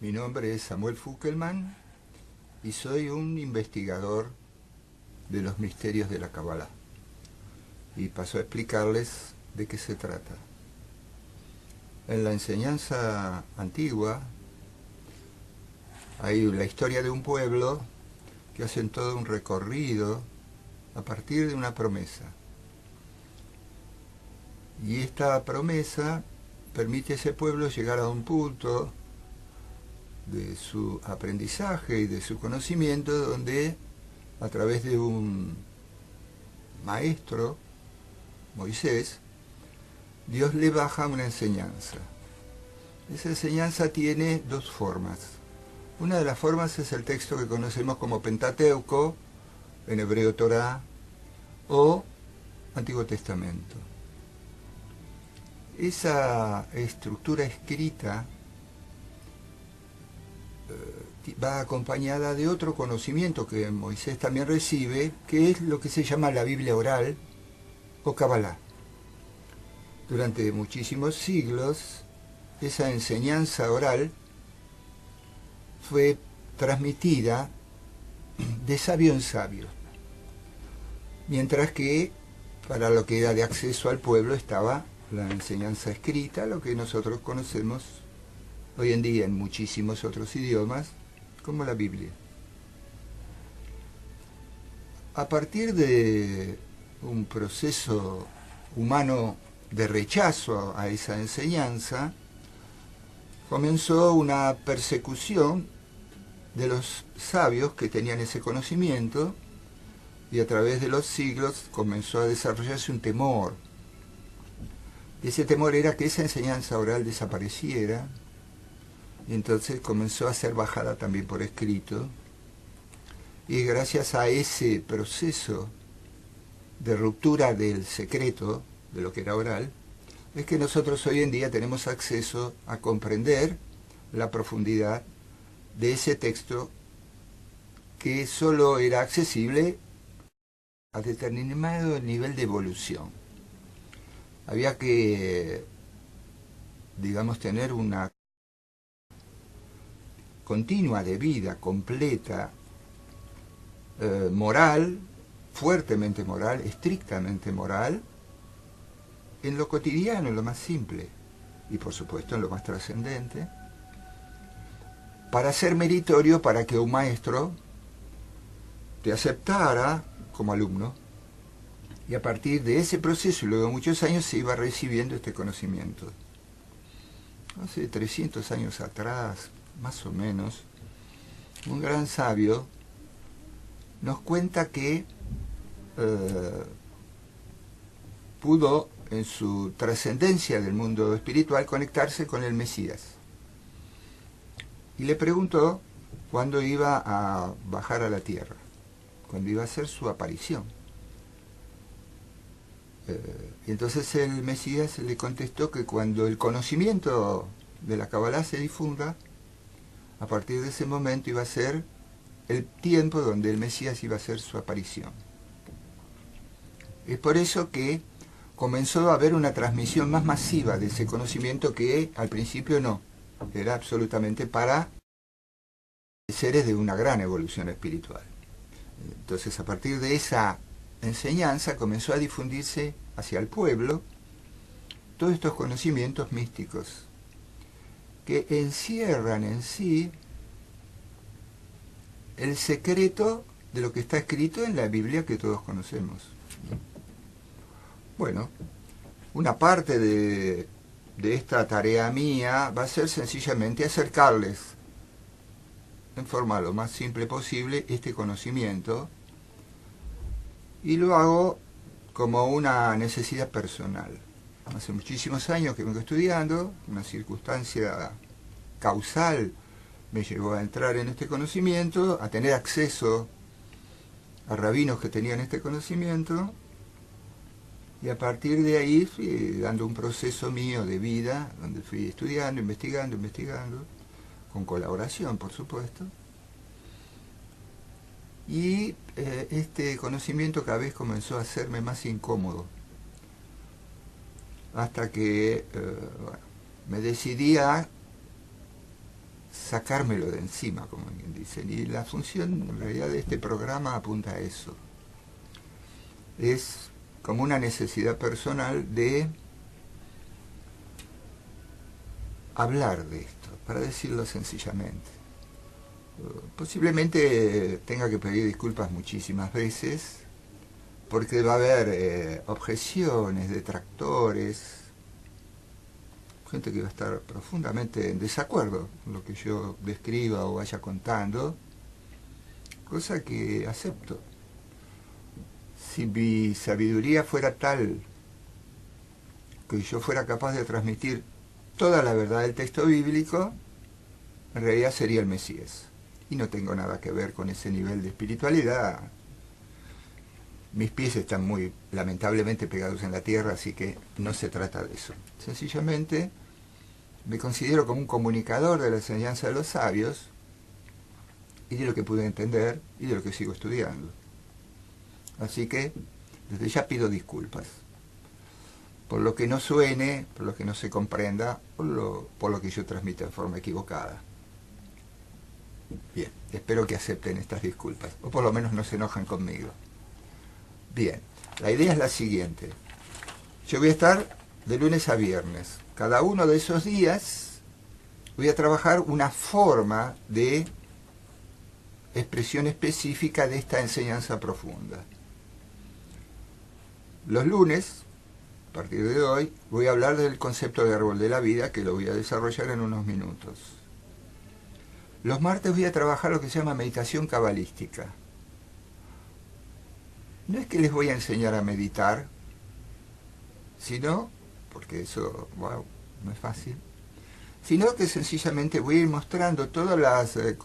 Mi nombre es Samuel Fuckelman y soy un investigador de los misterios de la Kabbalah. Y paso a explicarles de qué se trata. En la enseñanza antigua hay la historia de un pueblo que hacen todo un recorrido a partir de una promesa. Y esta promesa permite a ese pueblo llegar a un punto de su aprendizaje y de su conocimiento donde a través de un maestro, Moisés, Dios le baja una enseñanza. Esa enseñanza tiene dos formas. Una de las formas es el texto que conocemos como Pentateuco, en hebreo Torá, o Antiguo Testamento. Esa estructura escrita va acompañada de otro conocimiento que Moisés también recibe, que es lo que se llama la Biblia oral o Kabbalah. Durante muchísimos siglos, esa enseñanza oral fue transmitida de sabio en sabio, mientras que para lo que era de acceso al pueblo estaba la enseñanza escrita, lo que nosotros conocemos hoy en día en muchísimos otros idiomas, como la Biblia. A partir de un proceso humano de rechazo a esa enseñanza, comenzó una persecución de los sabios que tenían ese conocimiento, y a través de los siglos comenzó a desarrollarse un temor. Ese temor era que esa enseñanza oral desapareciera, y entonces comenzó a ser bajada también por escrito, y gracias a ese proceso de ruptura del secreto, de lo que era oral, es que nosotros hoy en día tenemos acceso a comprender la profundidad de ese texto que solo era accesible a determinado nivel de evolución. Había que, digamos, tener una continua de vida completa, moral, fuertemente moral, estrictamente moral, en lo cotidiano, en lo más simple, y por supuesto en lo más trascendente, para ser meritorio, para que un maestro te aceptara como alumno, y a partir de ese proceso y luego de muchos años se iba recibiendo este conocimiento. Hace 300 años atrás, más o menos, un gran sabio nos cuenta que pudo, en su trascendencia del mundo espiritual, conectarse con el Mesías. Y le preguntó cuándo iba a bajar a la tierra, cuándo iba a hacer su aparición. Y entonces el Mesías le contestó que cuando el conocimiento de la Kabbalah se difunda, a partir de ese momento iba a ser el tiempo donde el Mesías iba a hacer su aparición. Es por eso que comenzó a haber una transmisión más masiva de ese conocimiento que al principio no. Era absolutamente para seres de una gran evolución espiritual. Entonces, a partir de esa enseñanza comenzó a difundirse hacia el pueblo todos estos conocimientos místicos que encierran en sí el secreto de lo que está escrito en la Biblia que todos conocemos. Bueno, una parte de esta tarea mía va a ser sencillamente acercarles en forma lo más simple posible este conocimiento, y lo hago como una necesidad personal. Hace muchísimos años que vengo estudiando, una circunstancia causal me llevó a entrar en este conocimiento, a tener acceso a rabinos que tenían este conocimiento, y a partir de ahí fui dando un proceso mío de vida, donde fui estudiando, investigando, con colaboración, por supuesto. Y este conocimiento cada vez comenzó a hacerme más incómodo, hasta que bueno, me decidí a sacármelo de encima, como bien dicen. Y la función en realidad de este programa apunta a eso. Es como una necesidad personal de hablar de esto, para decirlo sencillamente. Posiblemente tenga que pedir disculpas muchísimas veces, porque va a haber objeciones, detractores, gente que va a estar profundamente en desacuerdo con lo que yo describa o vaya contando, cosa que acepto. Si mi sabiduría fuera tal que yo fuera capaz de transmitir toda la verdad del texto bíblico, en realidad sería el Mesías. Y no tengo nada que ver con ese nivel de espiritualidad. Mis pies están muy lamentablemente pegados en la tierra, así que no se trata de eso. Sencillamente me considero como un comunicador de la enseñanza de los sabios y de lo que pude entender y de lo que sigo estudiando. Así que desde ya pido disculpas por lo que no suene, por lo que no se comprenda, por lo que yo transmito en forma equivocada. Bien, espero que acepten estas disculpas, o por lo menos no se enojan conmigo. Bien, la idea es la siguiente. Yo voy a estar de lunes a viernes. Cada uno de esos días voy a trabajar una forma de expresión específica de esta enseñanza profunda. Los lunes, a partir de hoy, voy a hablar del concepto de árbol de la vida, que lo voy a desarrollar en unos minutos. Los martes voy a trabajar lo que se llama meditación cabalística. No es que les voy a enseñar a meditar, sino, porque eso, wow, no es fácil, sino que sencillamente voy a ir mostrando todos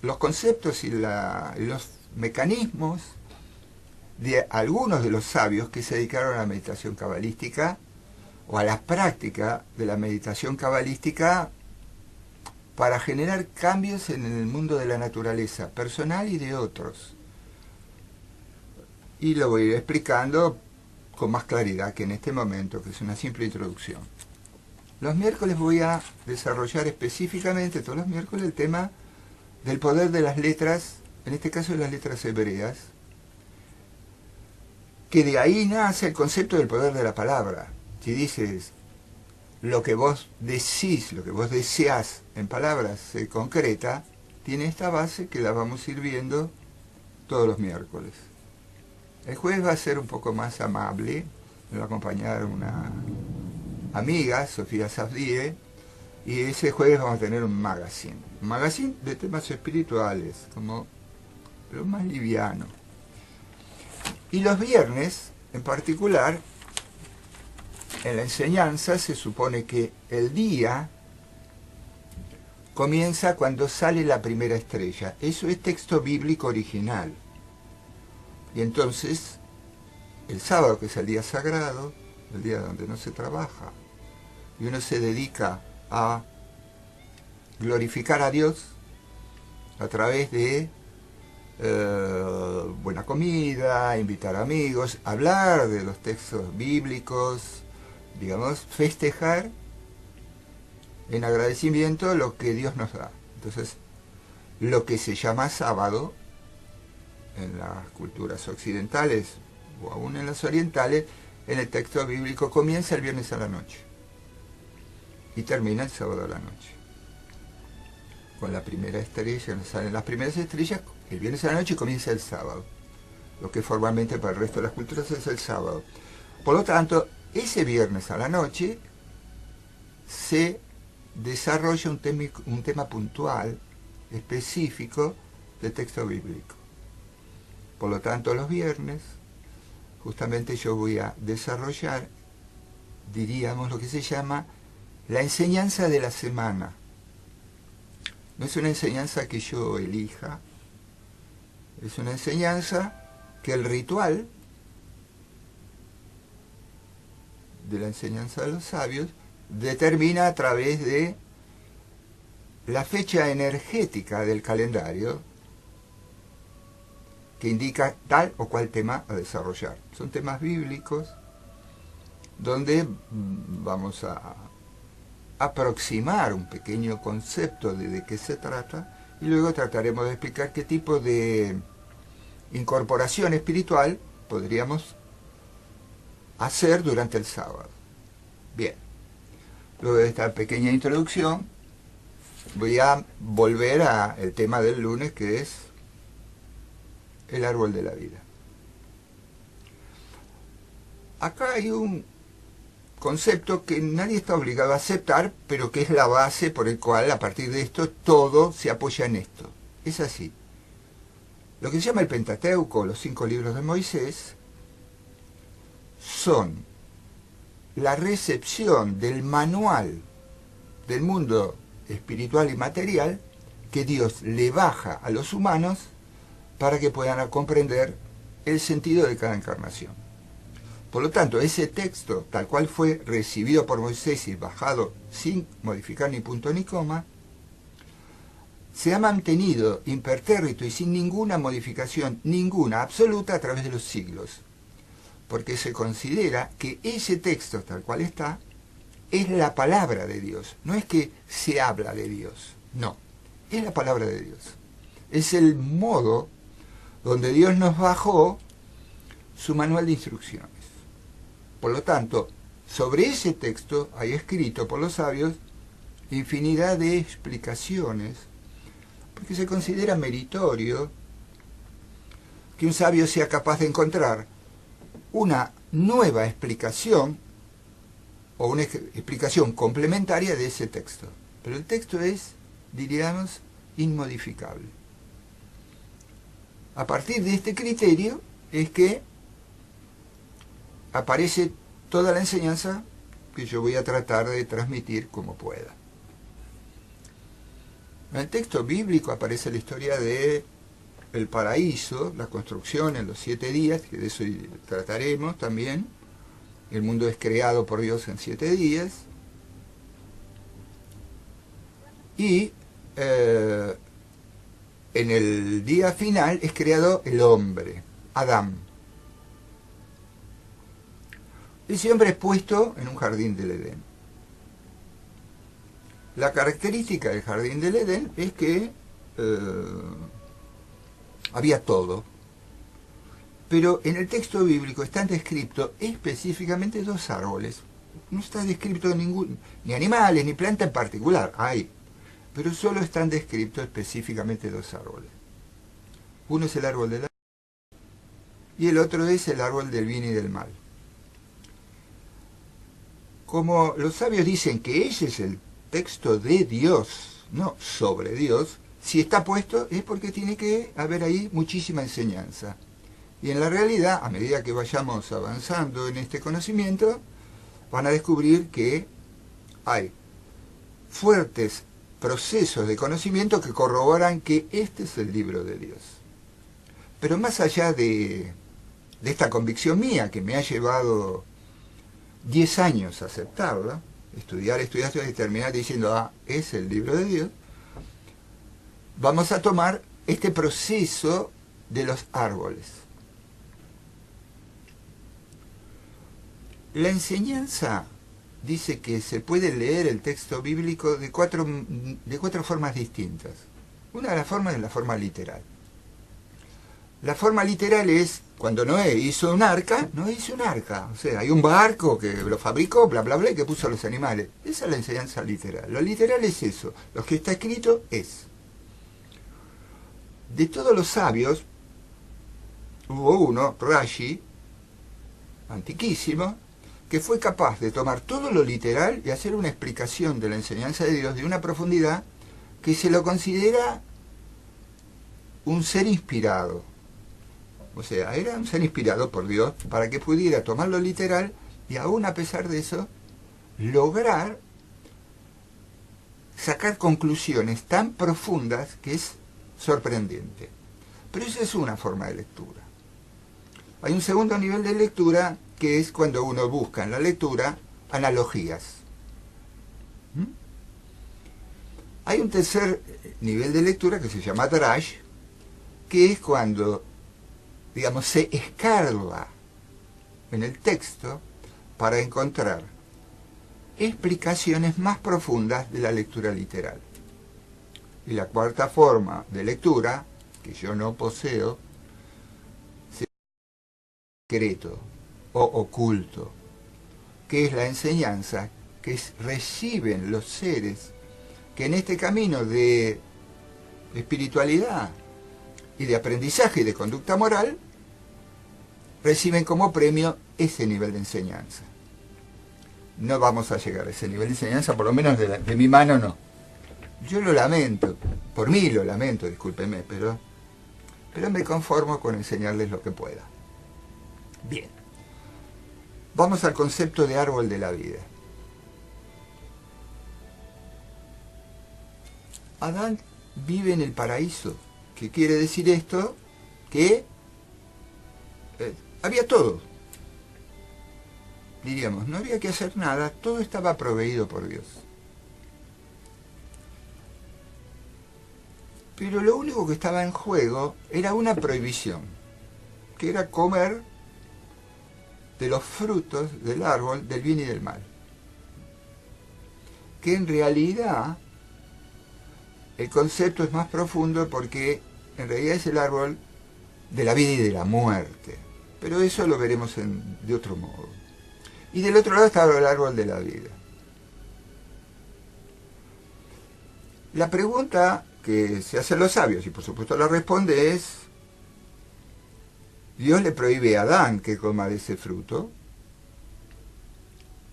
los conceptos y los mecanismos de algunos de los sabios que se dedicaron a la meditación cabalística o a la práctica de la meditación cabalística para generar cambios en el mundo de la naturaleza personal y de otros. Y lo voy a ir explicando con más claridad que en este momento, que es una simple introducción. Los miércoles voy a desarrollar específicamente, todos los miércoles, el tema del poder de las letras, en este caso de las letras hebreas, que de ahí nace el concepto del poder de la palabra. Si dices lo que vos decís, lo que vos deseás en palabras se concreta, tiene esta base que la vamos a ir viendo todos los miércoles. El jueves va a ser un poco más amable, me va a acompañar una amiga, Sofía Safdie, y ese jueves vamos a tener un magazine de temas espirituales, pero más liviano. Y los viernes, en particular, en la enseñanza se supone que el día comienza cuando sale la primera estrella. Eso es texto bíblico original. Y entonces, el sábado, que es el día sagrado, el día donde no se trabaja, y uno se dedica a glorificar a Dios a través de buena comida, invitar amigos, hablar de los textos bíblicos, digamos, festejar en agradecimiento lo que Dios nos da. Entonces, lo que se llama sábado en las culturas occidentales o aún en las orientales, en el texto bíblico comienza el viernes a la noche y termina el sábado a la noche. Con la primera estrella, salen las primeras estrellas, el viernes a la noche comienza el sábado. Lo que formalmente para el resto de las culturas es el sábado. Por lo tanto, ese viernes a la noche se desarrolla un tema puntual, específico del texto bíblico. Por lo tanto, los viernes, justamente yo voy a desarrollar, diríamos, lo que se llama la enseñanza de la semana. No es una enseñanza que yo elija, es una enseñanza que el ritual de la enseñanza de los sabios determina a través de la fecha energética del calendario que indica tal o cual tema a desarrollar. Son temas bíblicos donde vamos a aproximar un pequeño concepto de qué se trata y luego trataremos de explicar qué tipo de incorporación espiritual podríamos hacer durante el sábado. Bien, luego de esta pequeña introducción voy a volver al tema del lunes, que es el árbol de la vida. Acá hay un concepto que nadie está obligado a aceptar, pero que es la base por el cual a partir de esto todo se apoya en esto. Es así. Lo que se llama el Pentateuco, los 5 libros de Moisés, son la recepción del manual del mundo espiritual y material que Dios le baja a los humanos para que puedan comprender el sentido de cada encarnación. Por lo tanto, ese texto, tal cual fue recibido por Moisés y bajado sin modificar ni punto ni coma, se ha mantenido impertérrito y sin ninguna modificación, ninguna, absoluta, a través de los siglos. Porque se considera que ese texto, tal cual está, es la palabra de Dios. No es que se habla de Dios, no, es la palabra de Dios. Es el modo donde Dios nos bajó su manual de instrucciones. Por lo tanto, sobre ese texto hay escrito por los sabios infinidad de explicaciones, porque se considera meritorio que un sabio sea capaz de encontrar una nueva explicación o una explicación complementaria de ese texto. Pero el texto es, diríamos, inmodificable. A partir de este criterio es que aparece toda la enseñanza que yo voy a tratar de transmitir como pueda. En el texto bíblico aparece la historia de el paraíso, la construcción en los 7 días, que de eso trataremos también. El mundo es creado por Dios en 7 días. Y en el día final es creado el hombre, Adán. Ese hombre es puesto en un jardín del Edén. La característica del jardín del Edén es que había todo. Pero en el texto bíblico están descritos específicamente 2 árboles. No está descrito ni animales, ni planta en particular, hay. Pero solo están descritos específicamente 2 árboles. Uno es el árbol de la vida y el otro es el árbol del bien y del mal. Como los sabios dicen que ese es el texto de Dios, no sobre Dios, si está puesto es porque tiene que haber ahí muchísima enseñanza. Y en la realidad, a medida que vayamos avanzando en este conocimiento, van a descubrir que hay fuertes procesos de conocimiento que corroboran que este es el libro de Dios. Pero más allá de esta convicción mía, que me ha llevado 10 años a aceptarla, estudiar y terminar diciendo, es el libro de Dios, vamos a tomar este proceso de los árboles. La enseñanza dice que se puede leer el texto bíblico de cuatro formas distintas. Una de las formas es la forma literal. La forma literal es, cuando Noé hizo un arca, Noé hizo un arca. O sea, hay un barco que lo fabricó, bla, bla, bla, y que puso a los animales. Esa es la enseñanza literal. Lo literal es eso. Lo que está escrito es. De todos los sabios, hubo uno, Rashi, antiquísimo, que fue capaz de tomar todo lo literal y hacer una explicación de la enseñanza de Dios de una profundidad que se lo considera un ser inspirado. O sea, era un ser inspirado por Dios para que pudiera tomar lo literal y aún a pesar de eso, lograr sacar conclusiones tan profundas que es sorprendente. Pero esa es una forma de lectura. Hay un segundo nivel de lectura que es cuando uno busca en la lectura analogías. Hay un tercer nivel de lectura que se llama drash, que es cuando, digamos, se escarba en el texto para encontrar explicaciones más profundas de la lectura literal. Y la cuarta forma de lectura, que yo no poseo, es secreto o oculto, que es la enseñanza que reciben los seres que en este camino de espiritualidad y de aprendizaje y de conducta moral reciben como premio ese nivel de enseñanza. No vamos a llegar a ese nivel de enseñanza, por lo menos de mi mano no. Yo lo lamento, por mí lo lamento, discúlpenme, pero me conformo con enseñarles lo que pueda. Bien, vamos al concepto de árbol de la vida. Adán vive en el paraíso. ¿Qué quiere decir esto? Que había todo. Diríamos, no había que hacer nada, todo estaba proveído por Dios. Pero lo único que estaba en juego era una prohibición, que era comer de los frutos del árbol del bien y del mal. Que en realidad el concepto es más profundo porque en realidad es el árbol de la vida y de la muerte. Pero eso lo veremos de otro modo. Y del otro lado estaba el árbol de la vida. La pregunta que se hacen los sabios, y por supuesto la responde, es: ¿Dios le prohíbe a Adán que coma de ese fruto?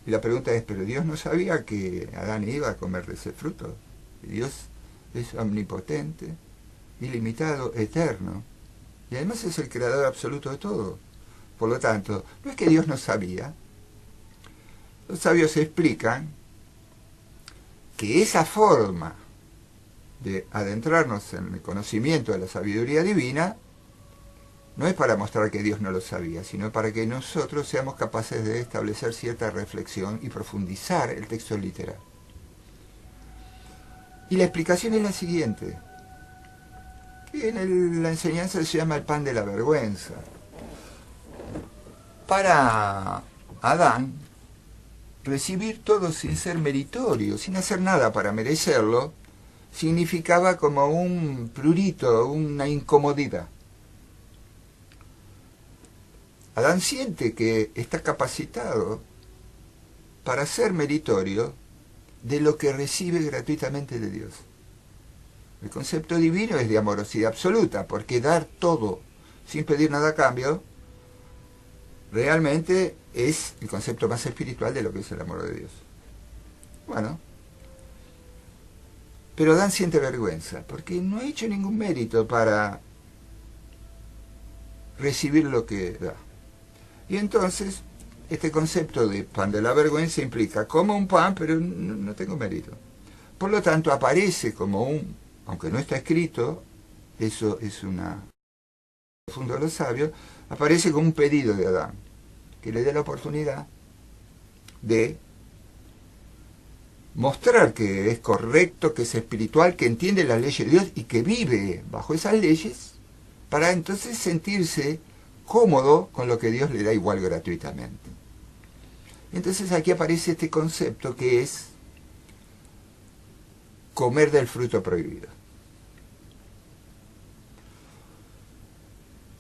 Y la pregunta es: ¿pero Dios no sabía que Adán iba a comer de ese fruto? Y Dios es omnipotente, ilimitado, eterno, y además es el creador absoluto de todo. Por lo tanto, no es que Dios no sabía. Los sabios explican que esa forma de adentrarnos en el conocimiento de la sabiduría divina no es para mostrar que Dios no lo sabía, sino para que nosotros seamos capaces de establecer cierta reflexión y profundizar el texto literal. Y la explicación es la siguiente, que en la enseñanza se llama el pan de la vergüenza. Para Adán, recibir todo sin ser meritorio, sin hacer nada para merecerlo, significaba como un prurito, una incomodidad. Adán siente que está capacitado para ser meritorio de lo que recibe gratuitamente de Dios. El concepto divino es de amorosidad absoluta, porque dar todo sin pedir nada a cambio realmente es el concepto más espiritual de lo que es el amor de Dios. Bueno, pero Adán siente vergüenza, porque no ha hecho ningún mérito para recibir lo que da. Y entonces, este concepto de pan de la vergüenza implica: como un pan, pero no tengo mérito. Por lo tanto, aparece como aunque no está escrito, eso es una profundo de los sabios, aparece como un pedido de Adán, que le dé la oportunidad de mostrar que es correcto, que es espiritual, que entiende las leyes de Dios y que vive bajo esas leyes, para entonces sentirse cómodo con lo que Dios le da igual gratuitamente. Entonces aquí aparece este concepto que es comer del fruto prohibido.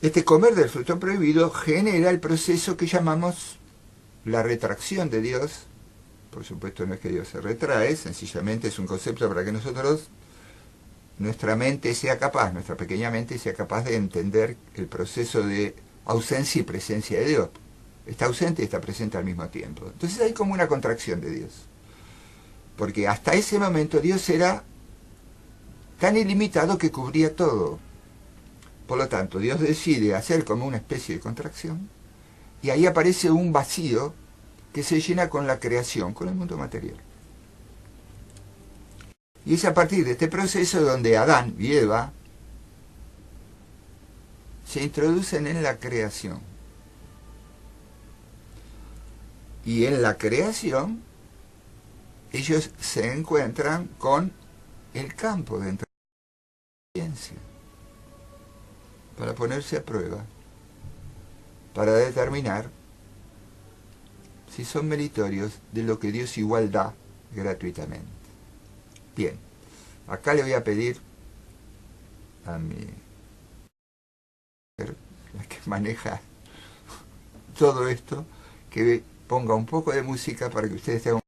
Este comer del fruto prohibido genera el proceso que llamamos la retracción de Dios. Por supuesto no es que Dios se retrae, sencillamente es un concepto para que nosotros, nuestra mente sea capaz, nuestra pequeña mente sea capaz de entender el proceso de ausencia y presencia de Dios. Está ausente y está presente al mismo tiempo. Entonces hay como una contracción de Dios. Porque hasta ese momento Dios era tan ilimitado que cubría todo. Por lo tanto, Dios decide hacer como una especie de contracción, y ahí aparece un vacío que se llena con la creación, con el mundo material. Y es a partir de este proceso donde Adán y Eva se introducen en la creación. Y en la creación ellos se encuentran con el campo de experiencia para ponerse a prueba, para determinar si son meritorios de lo que Dios igual da gratuitamente. Bien, acá le voy a pedir a la que maneja todo esto, que ponga un poco de música para que ustedes tengan